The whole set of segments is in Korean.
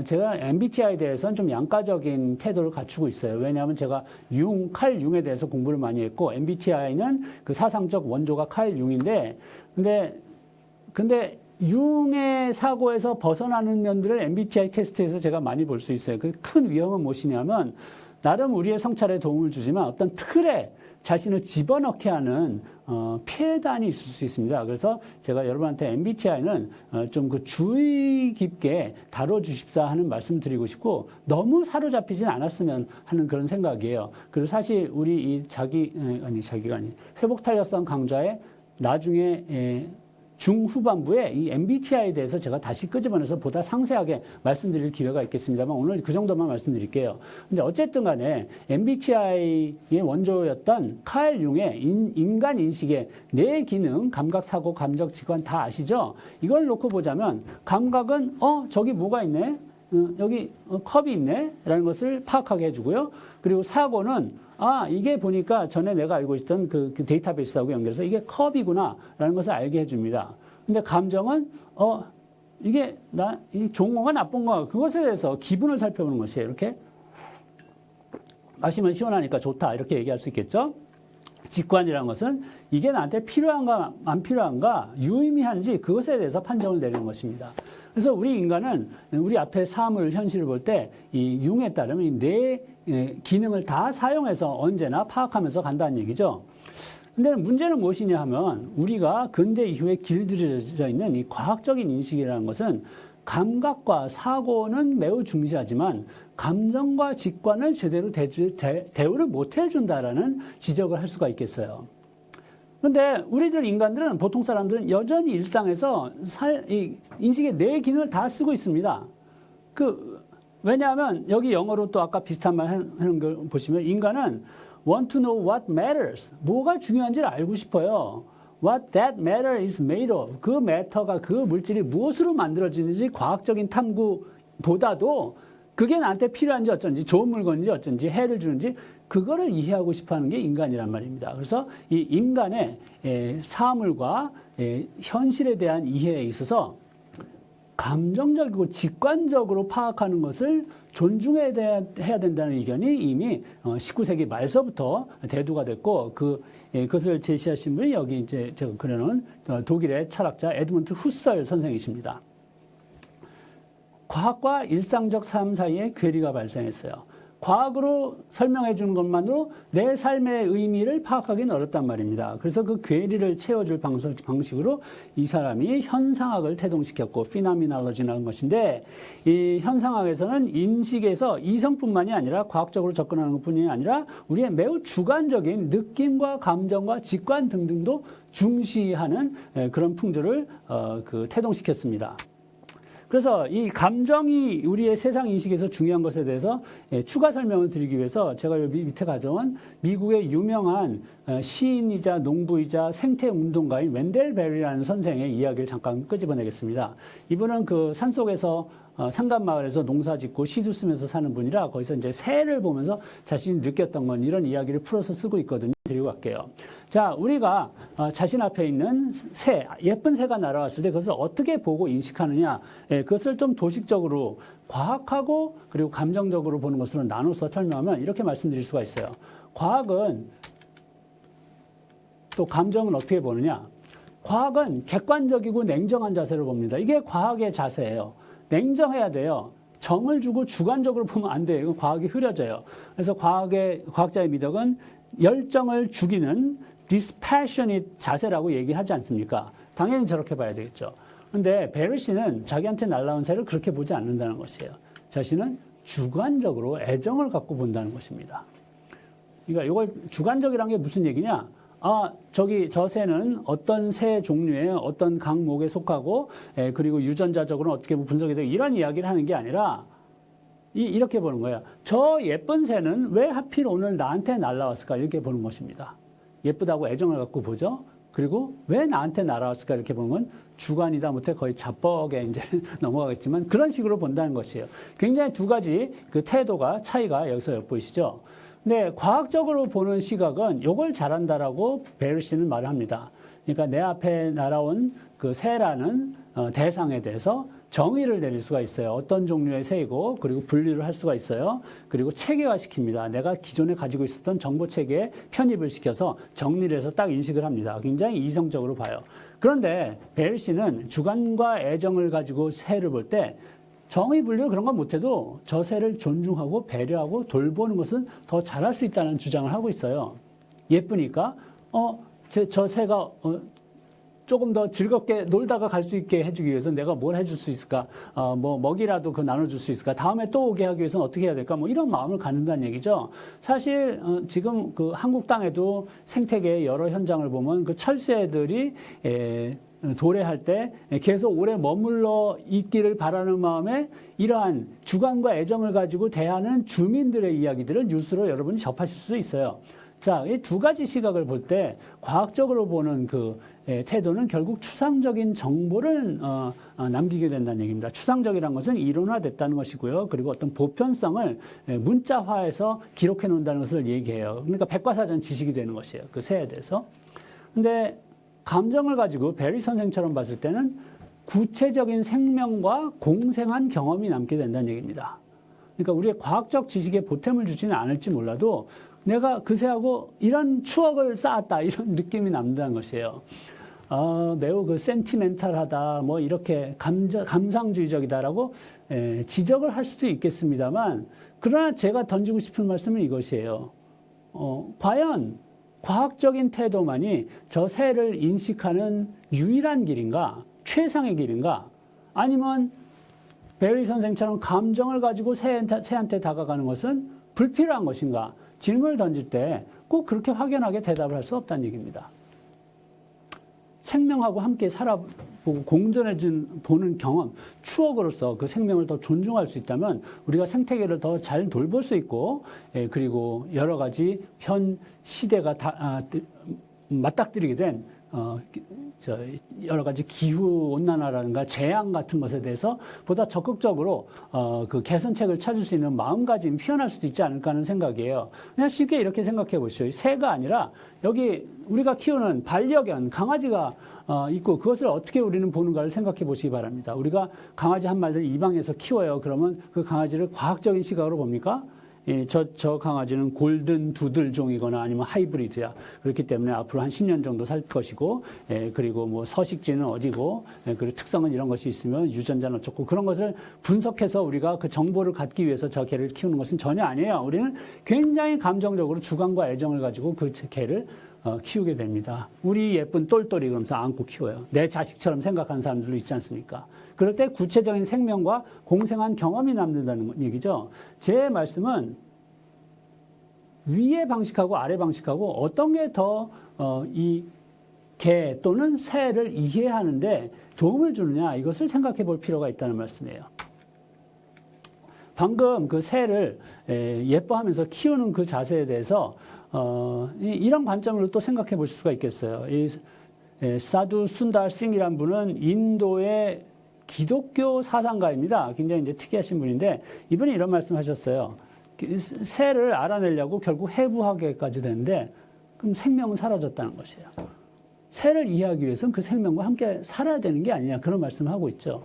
제가 MBTI에 대해서는 좀 양가적인 태도를 갖추고 있어요. 왜냐하면 제가 칼 융에 대해서 공부를 많이 했고, MBTI는 그 사상적 원조가 칼 융인데, 근데 융의 사고에서 벗어나는 면들을 MBTI 테스트에서 제가 많이 볼 수 있어요. 그 큰 위험은 무엇이냐면, 나름 우리의 성찰에 도움을 주지만 어떤 틀에 자신을 집어넣게 하는 폐단이 있을 수 있습니다. 그래서 제가 여러분한테 MBTI는 좀 그 주의 깊게 다뤄주십사 하는 말씀 드리고 싶고, 너무 사로잡히진 않았으면 하는 그런 생각이에요. 그리고 사실 우리 이 회복 탄력성 강좌에 나중에 중후반부에 이 MBTI에 대해서 제가 다시 끄집어내서 보다 상세하게 말씀드릴 기회가 있겠습니다만, 오늘 그 정도만 말씀드릴게요. 근데 어쨌든 간에 MBTI의 원조였던 칼 융의 인간 인식의 네 기능, 감각, 사고, 감정, 직관 다 아시죠? 이걸 놓고 보자면, 감각은 저기 뭐가 있네? 여기 컵이 있네? 라는 것을 파악하게 해주고요. 그리고 사고는 이게 보니까 전에 내가 알고 있었던 그 데이터베이스하고 연결해서 이게 컵이구나 라는 것을 알게 해줍니다. 근데 감정은 이게 이 좋은가 나쁜가, 그것에 대해서 기분을 살펴보는 것이에요. 이렇게 마시면 시원하니까 좋다 이렇게 얘기할 수 있겠죠. 직관이라는 것은 이게 나한테 필요한가 안 필요한가, 유의미한지 그것에 대해서 판정을 내리는 것입니다. 그래서 우리 인간은 우리 앞에 사물, 현실을 볼 때 이 융에 따르면 이 네 기능을 다 사용해서 언제나 파악하면서 간다는 얘기죠. 근데 문제는 무엇이냐 하면, 우리가 근대 이후에 길들여져 있는 이 과학적인 인식이라는 것은 감각과 사고는 매우 중시하지만 감정과 직관을 제대로 대우를 못 해준다라는 지적을 할 수가 있겠어요. 그런데 우리들 인간들은, 보통 사람들은 여전히 일상에서 이 인식의 네 기능을 다 쓰고 있습니다. 왜냐하면 여기 영어로 또 아까 비슷한 말 하는 걸 보시면, 인간은 want to know what matters, 뭐가 중요한지를 알고 싶어요. What that matter is made of, 그 matter가, 그 물질이 무엇으로 만들어지는지 과학적인 탐구보다도 그게 나한테 필요한지 어쩐지, 좋은 물건인지 어쩐지, 해를 주는지 그거를 이해하고 싶어하는 게 인간이란 말입니다. 그래서 이 인간의 사물과 현실에 대한 이해에 있어서 감정적이고 직관적으로 파악하는 것을 존중해야 된다는 의견이 이미 19세기 말서부터 대두가 됐고, 그것을 제시하신 분이 여기 이제 제가 그려놓은 독일의 철학자 에드문트 후설 선생이십니다. 과학과 일상적 삶 사이에 괴리가 발생했어요. 과학으로 설명해 주는 것만으로 내 삶의 의미를 파악하기는 어렵단 말입니다. 그래서 그 괴리를 채워줄 방식으로 이 사람이 현상학을 태동시켰고, 피노미놀로지라는 것인데, 이 현상학에서는 인식에서 이성뿐만이 아니라 과학적으로 접근하는 것뿐이 아니라 우리의 매우 주관적인 느낌과 감정과 직관 등등도 중시하는 그런 풍조를 태동시켰습니다. 그래서 이 감정이 우리의 세상 인식에서 중요한 것에 대해서 추가 설명을 드리기 위해서 제가 여기 밑에 가져온 미국의 유명한 시인이자 농부이자 생태운동가인 웬델 베리라는 선생의 이야기를 잠깐 끄집어내겠습니다. 이분은 그 산속에서 상간마을에서 농사 짓고 시도 쓰면서 사는 분이라, 거기서 이제 새를 보면서 자신이 느꼈던 건 이런 이야기를 풀어서 쓰고 있거든요. 드리고 갈게요. 자, 우리가 자신 앞에 있는 새, 예쁜 새가 날아왔을 때 그것을 어떻게 보고 인식하느냐, 그것을 좀 도식적으로 과학하고 그리고 감정적으로 보는 것으로 나눠서 설명하면 이렇게 말씀드릴 수가 있어요. 과학은, 또 감정은 어떻게 보느냐? 과학은 객관적이고 냉정한 자세를 봅니다. 이게 과학의 자세예요. 냉정해야 돼요. 정을 주고 주관적으로 보면 안 돼요. 이건 과학이 흐려져요. 그래서 과학자의 미덕은 열정을 죽이는 dispassionate 자세라고 얘기하지 않습니까? 당연히 저렇게 봐야 되겠죠. 그런데 베르 씨는 자기한테 날라온 새를 그렇게 보지 않는다는 것이에요. 자신은 주관적으로 애정을 갖고 본다는 것입니다. 그러니까 이걸 주관적이라는 게 무슨 얘기냐? 저 새는 어떤 새 종류의 어떤 강목에 속하고, 그리고 유전자적으로는 어떻게 분석이 되고, 이런 이야기를 하는 게 아니라, 이렇게 보는 거예요. 저 예쁜 새는 왜 하필 오늘 나한테 날아왔을까? 이렇게 보는 것입니다. 예쁘다고 애정을 갖고 보죠. 그리고 왜 나한테 날아왔을까? 이렇게 보는 건 주관이다 못해 거의 자뻑에 이제 넘어가겠지만, 그런 식으로 본다는 것이에요. 굉장히 두 가지 그 태도가, 차이가 여기서 엿보이시죠? 근데 과학적으로 보는 시각은 이걸 잘한다라고 베르 씨는 말을 합니다. 그러니까 내 앞에 날아온 그 새라는 대상에 대해서 정의를 내릴 수가 있어요. 어떤 종류의 새이고, 그리고 분류를 할 수가 있어요. 그리고 체계화시킵니다. 내가 기존에 가지고 있었던 정보 체계에 편입을 시켜서 정리를 해서 딱 인식을 합니다. 굉장히 이성적으로 봐요. 그런데 베일 씨는 주관과 애정을 가지고 새를 볼 때 정의 분류 그런 건 못해도 저 새를 존중하고 배려하고 돌보는 것은 더 잘할 수 있다는 주장을 하고 있어요. 예쁘니까 저 새가 조금 더 즐겁게 놀다가 갈 수 있게 해주기 위해서 내가 뭘 해줄 수 있을까? 뭐 먹이라도 그 나눠줄 수 있을까? 다음에 또 오게 하기 위해서는 어떻게 해야 될까? 뭐 이런 마음을 갖는다는 얘기죠. 사실 지금 그 한국 땅에도 생태계의 여러 현장을 보면 그 철새들이 도래할 때 계속 오래 머물러 있기를 바라는 마음에 이러한 주관과 애정을 가지고 대하는 주민들의 이야기들을 뉴스로 여러분이 접하실 수 있어요. 자, 이 두 가지 시각을 볼 때 과학적으로 보는 그 태도는 결국 추상적인 정보를 남기게 된다는 얘기입니다. 추상적이라는 것은 이론화됐다는 것이고요. 그리고 어떤 보편성을 문자화해서 기록해 놓는다는 것을 얘기해요. 그러니까 백과사전 지식이 되는 것이에요. 그 새에 대해서. 근데 감정을 가지고 베리 선생처럼 봤을 때는 구체적인 생명과 공생한 경험이 남게 된다는 얘기입니다. 그러니까 우리의 과학적 지식에 보탬을 주지는 않을지 몰라도 내가 그 새하고 이런 추억을 쌓았다 이런 느낌이 남다는 것이에요. 매우 그 센티멘탈하다 뭐 이렇게 감상주의적이다라고 지적을 할 수도 있겠습니다만 그러나 제가 던지고 싶은 말씀은 이것이에요. 과연 과학적인 태도만이 저 새를 인식하는 유일한 길인가? 최상의 길인가? 아니면 베리 선생처럼 감정을 가지고 새한테 다가가는 것은 불필요한 것인가? 질문을 던질 때 꼭 그렇게 확연하게 대답을 할 수 없다는 얘기입니다. 생명하고 함께 살아보고 보는 경험, 추억으로서 그 생명을 더 존중할 수 있다면 우리가 생태계를 더 잘 돌볼 수 있고 그리고 여러 가지 현 시대가 맞닥뜨리게 된 여러 가지 기후 온난화라든가 재앙 같은 것에 대해서 보다 적극적으로 그 개선책을 찾을 수 있는 마음가짐이 피어날 수도 있지 않을까 하는 생각이에요. 그냥 쉽게 이렇게 생각해 보시죠. 새가 아니라 여기 우리가 키우는 반려견 강아지가 있고 그것을 어떻게 우리는 보는가를 생각해 보시기 바랍니다. 우리가 강아지 한 마리를 입양해서 키워요. 그러면 그 강아지를 과학적인 시각으로 봅니까? 저 강아지는 골든 두들 종이거나 아니면 하이브리드야. 그렇기 때문에 앞으로 한 10년 정도 살 것이고, 그리고 뭐 서식지는 어디고, 그리고 특성은 이런 것이 있으면 유전자는 어쩌고 그런 것을 분석해서 우리가 그 정보를 갖기 위해서 저 개를 키우는 것은 전혀 아니에요. 우리는 굉장히 감정적으로 주관과 애정을 가지고 그 개를 키우게 됩니다. 우리 예쁜 똘똘이 그러면서 안고 키워요. 내 자식처럼 생각하는 사람들도 있지 않습니까? 그럴 때 구체적인 생명과 공생한 경험이 남는다는 얘기죠. 제 말씀은 위의 방식하고 아래 방식하고 어떤 게 더 이 개 또는 새를 이해하는데 도움을 주느냐 이것을 생각해 볼 필요가 있다는 말씀이에요. 방금 그 새를 예뻐하면서 키우는 그 자세에 대해서 이런 관점으로 또 생각해 볼 수가 있겠어요. 사두 순달 싱이라는 분은 인도의 기독교 사상가입니다. 굉장히 이제 특이하신 분인데 이분이 이런 말씀하셨어요. 새를 알아내려고 결국 해부하게까지 되는데 그럼 생명은 사라졌다는 것이에요. 새를 이해하기 위해서는 그 생명과 함께 살아야 되는 게 아니냐 그런 말씀을 하고 있죠.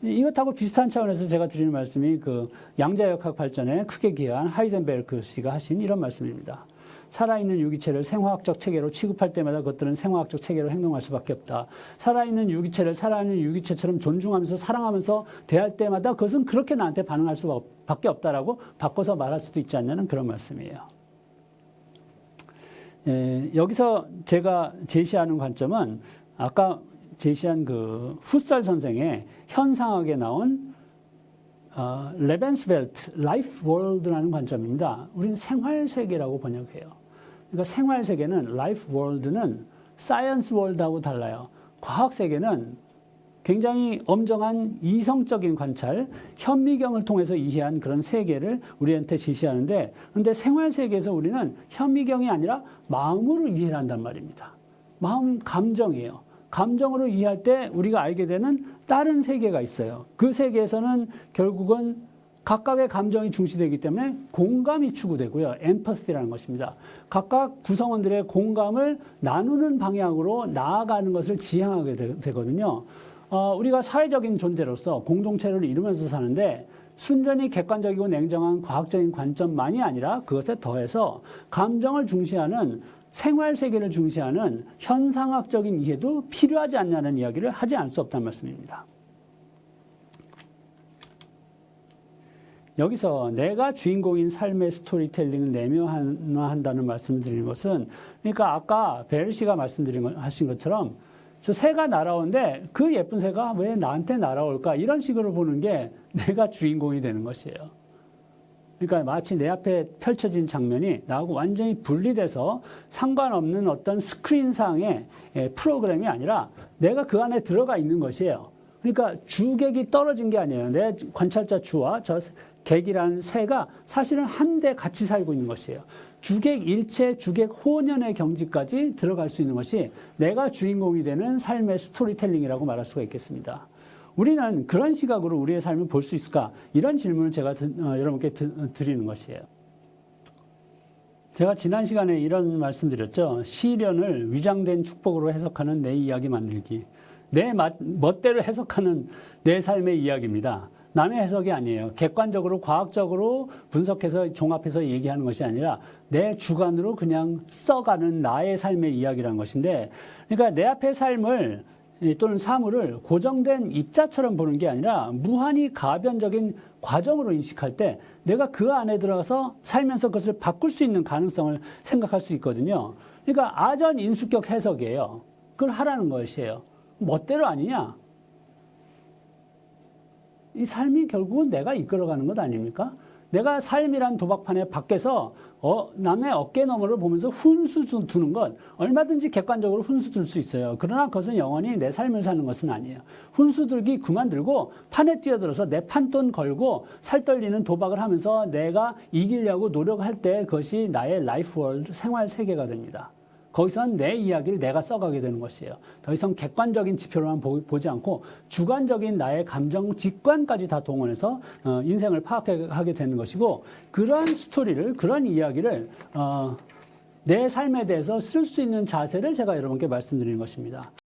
이것하고 비슷한 차원에서 제가 드리는 말씀이 그 양자역학 발전에 크게 기여한 하이젠베르크 씨가 하신 이런 말씀입니다. 살아있는 유기체를 생화학적 체계로 취급할 때마다 그것들은 생화학적 체계로 행동할 수밖에 없다. 살아있는 유기체를 살아있는 유기체처럼 존중하면서 사랑하면서 대할 때마다 그것은 그렇게 나한테 반응할 수밖에 없다라고 바꿔서 말할 수도 있지 않냐는 그런 말씀이에요. 여기서 제가 제시하는 관점은 아까 제시한 그 후살 선생의 현상학에 나온 레벤스벨트 라이프 월드라는 관점입니다. 우리는 생활세계라고 번역해요. 그러니까 생활세계는 라이프 월드는 사이언스 월드하고 달라요. 과학세계는 굉장히 엄정한 이성적인 관찰, 현미경을 통해서 이해한 그런 세계를 우리한테 제시하는데 그런데 생활세계에서 우리는 현미경이 아니라 마음으로 이해를 한단 말입니다. 마음, 감정이에요. 감정으로 이해할 때 우리가 알게 되는 다른 세계가 있어요. 그 세계에서는 결국은 각각의 감정이 중시되기 때문에 공감이 추구되고요. 엠퍼시라는 것입니다. 각각 구성원들의 공감을 나누는 방향으로 나아가는 것을 지향하게 되거든요. 우리가 사회적인 존재로서 공동체를 이루면서 사는데 순전히 객관적이고 냉정한 과학적인 관점만이 아니라 그것에 더해서 감정을 중시하는 생활 세계를 중시하는 현상학적인 이해도 필요하지 않냐는 이야기를 하지 않을 수 없다는 말씀입니다. 여기서 내가 주인공인 삶의 스토리텔링을 내면화한다는 말씀을 드리는 것은, 그러니까 아까 베르 씨가 하신 것처럼 저 새가 날아오는데 그 예쁜 새가 왜 나한테 날아올까, 이런 식으로 보는 게 내가 주인공이 되는 것이에요. 그러니까 마치 내 앞에 펼쳐진 장면이 나하고 완전히 분리돼서 상관없는 어떤 스크린상의 프로그램이 아니라 내가 그 안에 들어가 있는 것이에요. 그러니까 주객이 떨어진 게 아니에요. 내 관찰자 주와 저 객이라는 새가 사실은 한데 같이 살고 있는 것이에요. 주객 일체, 주객 호년의 경지까지 들어갈 수 있는 것이 내가 주인공이 되는 삶의 스토리텔링이라고 말할 수가 있겠습니다. 우리는 그런 시각으로 우리의 삶을 볼 수 있을까? 이런 질문을 제가 여러분께 드리는 것이에요. 제가 지난 시간에 이런 말씀드렸죠. 시련을 위장된 축복으로 해석하는 내 이야기 만들기. 내 멋대로 해석하는 내 삶의 이야기입니다. 남의 해석이 아니에요. 객관적으로 과학적으로 분석해서 종합해서 얘기하는 것이 아니라 내 주관으로 그냥 써가는 나의 삶의 이야기라는 것인데, 그러니까 내 앞의 삶을 또는 사물을 고정된 입자처럼 보는 게 아니라 무한히 가변적인 과정으로 인식할 때 내가 그 안에 들어가서 살면서 그것을 바꿀 수 있는 가능성을 생각할 수 있거든요. 그러니까 아전인수격 해석이에요. 그걸 하라는 것이에요. 멋대로 아니냐? 이 삶이 결국은 내가 이끌어가는 것 아닙니까? 내가 삶이란 도박판에 밖에서 남의 어깨 너머를 보면서 훈수 두는 것, 얼마든지 객관적으로 훈수 둘 수 있어요. 그러나 그것은 영원히 내 삶을 사는 것은 아니에요. 훈수 들기 그만들고 판에 뛰어들어서 내 판돈 걸고 살떨리는 도박을 하면서 내가 이기려고 노력할 때 그것이 나의 라이프 월드, 생활 세계가 됩니다. 거기선 내 이야기를 내가 써가게 되는 것이에요. 더 이상 객관적인 지표로만 보지 않고 주관적인 나의 감정, 직관까지 다 동원해서 인생을 파악하게 되는 것이고, 그런 스토리를, 그런 이야기를 내 삶에 대해서 쓸 수 있는 자세를 제가 여러분께 말씀드리는 것입니다.